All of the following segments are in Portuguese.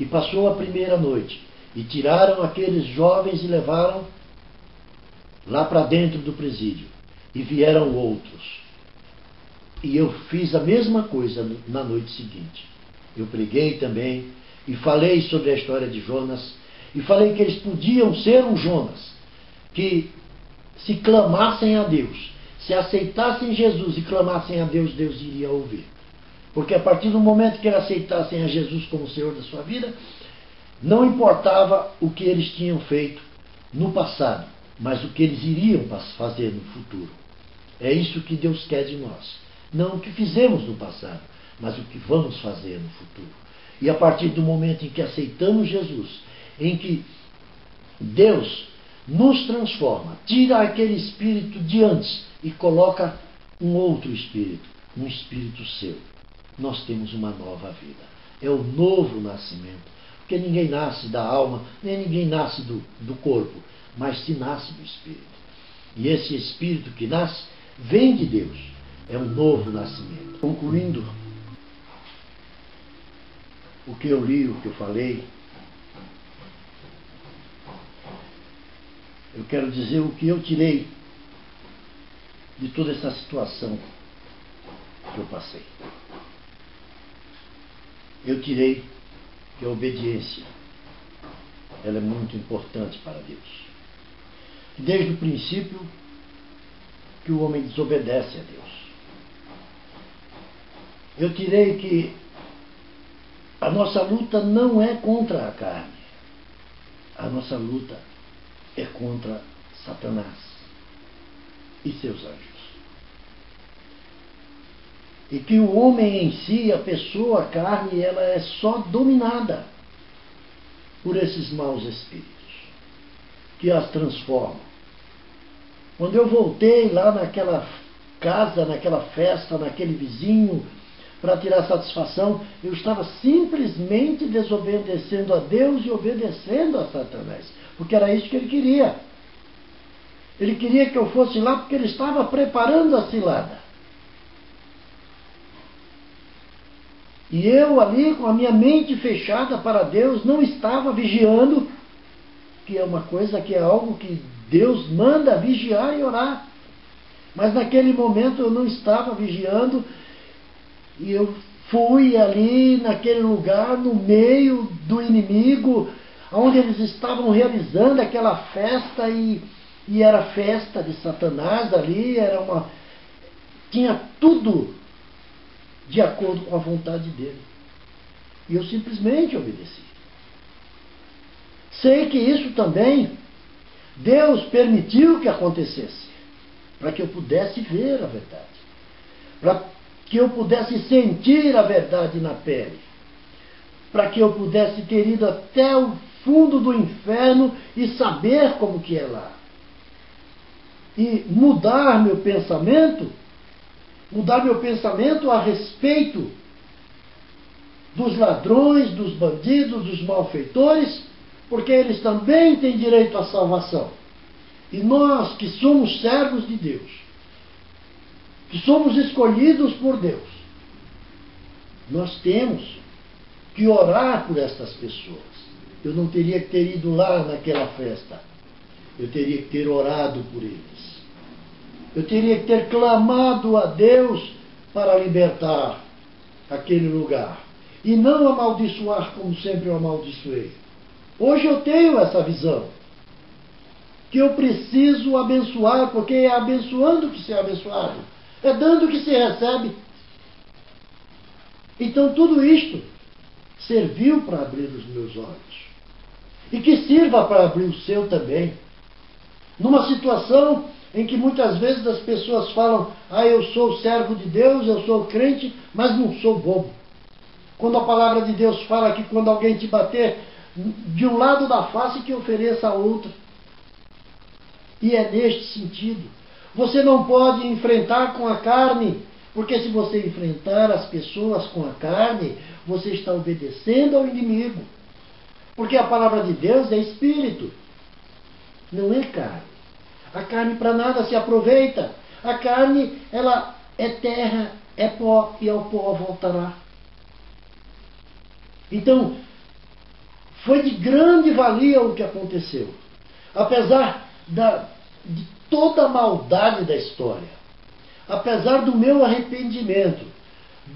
E passou a primeira noite, e tiraram aqueles jovens e levaram lá para dentro do presídio. E vieram outros. E eu fiz a mesma coisa na noite seguinte. Eu preguei também, e falei sobre a história de Jonas, e falei que eles podiam ser um Jonas, que se clamassem a Deus, se aceitassem Jesus e clamassem a Deus, Deus iria ouvir. Porque a partir do momento que eles aceitassem a Jesus como Senhor da sua vida, não importava o que eles tinham feito no passado, mas o que eles iriam fazer no futuro. É isso que Deus quer de nós. Não o que fizemos no passado, mas o que vamos fazer no futuro. E a partir do momento em que aceitamos Jesus, em que Deus nos transforma, tira aquele espírito de antes e coloca um outro espírito, um espírito seu, nós temos uma nova vida. É o novo nascimento. Porque ninguém nasce da alma, nem ninguém nasce do corpo, mas se nasce do espírito. E esse espírito que nasce vem de Deus. É um novo nascimento. Concluindo o que eu li, o que eu falei, eu quero dizer o que eu tirei de toda essa situação que eu passei. Eu tirei que a obediência, ela é muito importante para Deus. Desde o princípio que o homem desobedece a Deus. Eu tirei que a nossa luta não é contra a carne. A nossa luta é contra Satanás e seus anjos. E que o homem em si, a pessoa, a carne, ela é só dominada por esses maus espíritos que as transformam. Quando eu voltei lá naquela casa, naquela festa, naquele vizinho, para tirar satisfação, eu estava simplesmente desobedecendo a Deus e obedecendo a Satanás, porque era isso que ele queria. Ele queria que eu fosse lá porque ele estava preparando a cilada. E eu ali, com a minha mente fechada para Deus, não estava vigiando, que é uma coisa, que é algo que Deus manda vigiar e orar. Mas naquele momento eu não estava vigiando, e eu fui ali naquele lugar, no meio do inimigo, onde eles estavam realizando aquela festa, e era festa de Satanás ali, tinha tudo de acordo com a vontade dele. E eu simplesmente obedeci. Sei que isso também Deus permitiu que acontecesse, para que eu pudesse ver a verdade, para que eu pudesse sentir a verdade na pele, para que eu pudesse ter ido até o fundo do inferno e saber como que é lá. E mudar meu pensamento a respeito dos ladrões, dos bandidos, dos malfeitores, porque eles também têm direito à salvação. E nós que somos servos de Deus, que somos escolhidos por Deus, nós temos que orar por estas pessoas. Eu não teria que ter ido lá naquela festa. Eu teria que ter orado por eles. Eu teria que ter clamado a Deus para libertar aquele lugar. E não amaldiçoar como sempre eu amaldiçoei. Hoje eu tenho essa visão. Que eu preciso abençoar, porque é abençoando que se é abençoado. É dando que se recebe. Então tudo isto serviu para abrir os meus olhos. E que sirva para abrir o seu também. Numa situação em que muitas vezes as pessoas falam: eu sou servo de Deus, eu sou crente, mas não sou bobo. Quando a palavra de Deus fala que quando alguém te bater de um lado da face, que ofereça a outro. E é neste sentido. Você não pode enfrentar com a carne, porque se você enfrentar as pessoas com a carne, você está obedecendo ao inimigo. Porque a palavra de Deus é espírito, não é carne. A carne para nada se aproveita. A carne, ela é terra, é pó, e ao pó voltará. Então, Foi de grande valia o que aconteceu. Apesar de toda a maldade da história, apesar do meu arrependimento,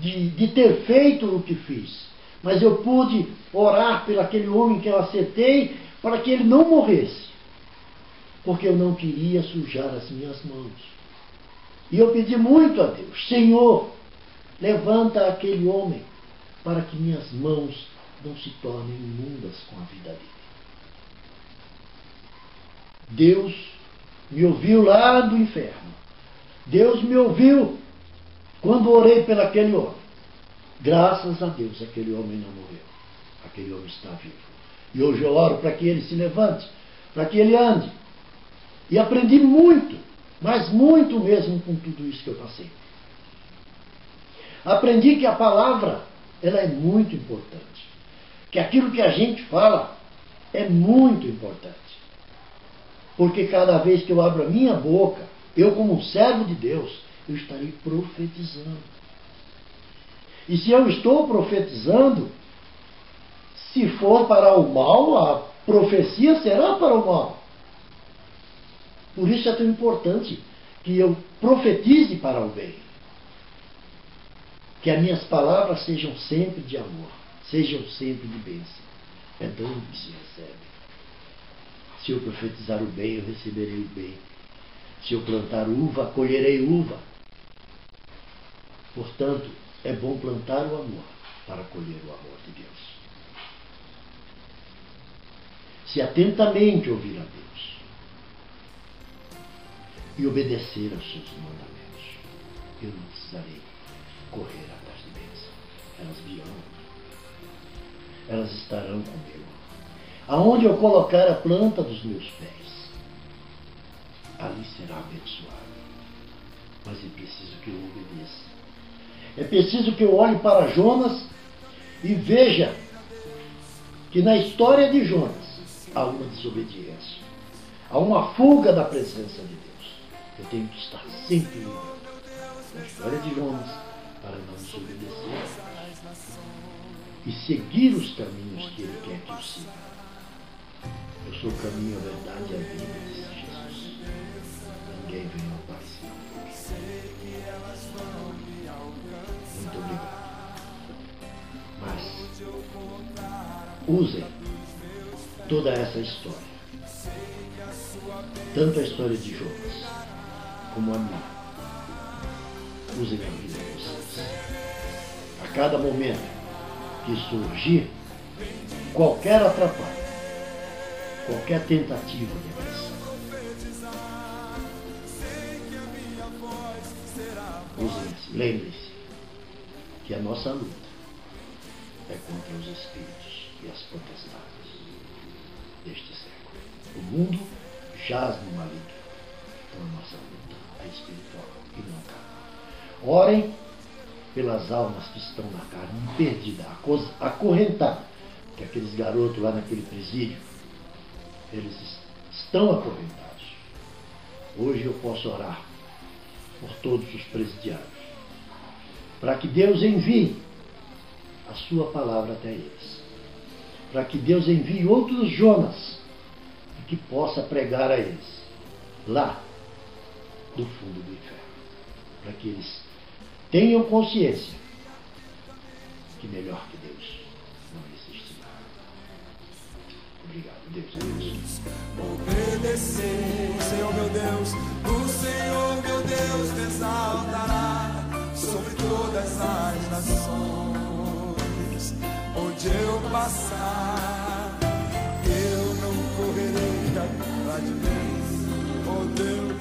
de ter feito o que fiz, mas eu pude orar por aquele homem que eu acertei para que ele não morresse, porque eu não queria sujar as minhas mãos. E eu pedi muito a Deus: Senhor, levanta aquele homem para que minhas mãos não se tornem imundas com a vida dele. Deus me ouviu lá do inferno. Deus me ouviu quando orei por aquele homem. Graças a Deus, aquele homem não morreu. Aquele homem está vivo. E hoje eu oro para que ele se levante, para que ele ande. E aprendi muito, mas muito mesmo com tudo isso que eu passei. Aprendi que a palavra, ela é muito importante. Que aquilo que a gente fala é muito importante. Porque cada vez que eu abro a minha boca, eu como um servo de Deus, eu estarei profetizando. E se eu estou profetizando, se for para o mal, a profecia será para o mal. Por isso é tão importante que eu profetize para o bem. Que as minhas palavras sejam sempre de amor, sejam sempre de bênção. É dando que se recebe. Se eu profetizar o bem, eu receberei o bem. Se eu plantar uva, colherei uva. Portanto, é bom plantar o amor para colher o amor de Deus. Se atentamente ouvir a Deus e obedecer aos seus mandamentos, eu não precisarei correr atrás de bênção. Elas virão. Elas estarão comigo. Aonde eu colocar a planta dos meus pés, ali será abençoado. Mas é preciso que eu obedeça. É preciso que eu olhe para Jonas e veja que na história de Jonas há uma desobediência. Há uma fuga da presença de Deus. Eu tenho que estar sempre ligado na história de Jonas para não desobedecer e seguir os caminhos que Ele quer que eu siga. Eu sou o caminho, a verdade e a vida, disse Jesus. Ninguém vem ao Pai senão por mim. Muito obrigado. Mas usem toda essa história, tanto a história de Jonas como a minha. Usem a vida de vocês. A cada momento que surgir qualquer atrapalho, qualquer tentativa de agressão, usem-se, lembrem-se que a nossa luta é contra os espíritos e as potestades deste século. O mundo jaz no maligno, então a nossa luta é espiritual e não carnal. Orem pelas almas que estão na carne, perdidas, acorrentadas, que aqueles garotos lá naquele presídio, eles estão acorrentados. Hoje eu posso orar por todos os presidiários, para que Deus envie a sua palavra até eles, para que Deus envie outros Jonas e que possa pregar a eles lá do fundo do inferno, para que eles tenham consciência que melhor que Deus não existe nada. Obrigado, Deus abençoe. Obedecer, Senhor meu Deus, o Senhor meu Deus te exaltará sobre todas as nações. Onde eu passar, eu não correrei atrás de mim, oh Deus.